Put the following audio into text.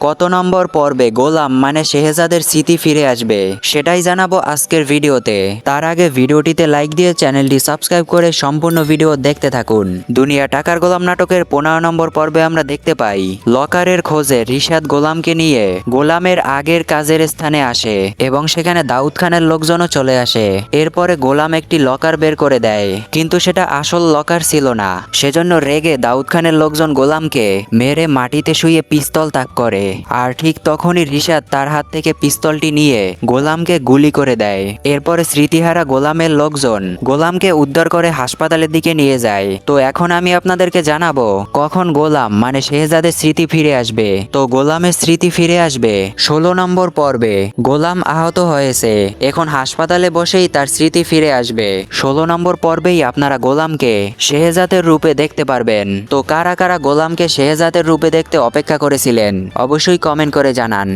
কত নম্বর পর্বে গোলাম মানে শেহজাদের স্মৃতি ফিরে আসবে সেটাই জানাবো আজকের ভিডিওতে। তার আগে ভিডিওটিতে লাইক দিয়ে চ্যানেলটি সাবস্ক্রাইব করে সম্পূর্ণ ভিডিও দেখতে থাকুন। দুনিয়া টাকার গোলাম নাটকের 15 নম্বর পর্বে আমরা দেখতে পাই লকারের খোঁজে রিশাদ গোলামকে নিয়ে গোলামের আগের কাজের স্থানে আসে এবং সেখানে দাউদ খানের লোকজনও চলে আসে। এরপরে গোলাম একটি লকার বের করে দেয়, কিন্তু সেটা আসল লকার ছিল না। সেজন্য রেগে দাউদ খানের লোকজন গোলামকে মেরে মাটিতে শুয়ে পিস্তল তাক করে। আর ঠিক তখনই রিশাদ তার হাত থেকে পিস্তলটি নিয়ে গোলামকে গুলি করে দেয়। এরপরে স্মৃতিহারা গোলামের লোকজন গোলামকে উদ্ধার করে হাসপাতালের দিকে নিয়ে যায়। তো এখন আমি আপনাদেরকে জানাবো কখন গোলাম মানে শেহজাদের স্মৃতি ফিরে আসবে। তো গোলামের স্মৃতি ফিরে আসবে 16 নম্বর পর্বে। গোলাম আহত হয়েছে, এখন হাসপাতালে বসেই তার স্মৃতি ফিরে আসবে। 16 নম্বর পর্বেই আপনারা গোলামকে শেহজাদের রূপে দেখতে পারবেন। তো কারা কারা গোলামকে শেহজাদের রূপে দেখতে অপেক্ষা করেছিলেন অবশ্যই কমেন্ট করে জানান।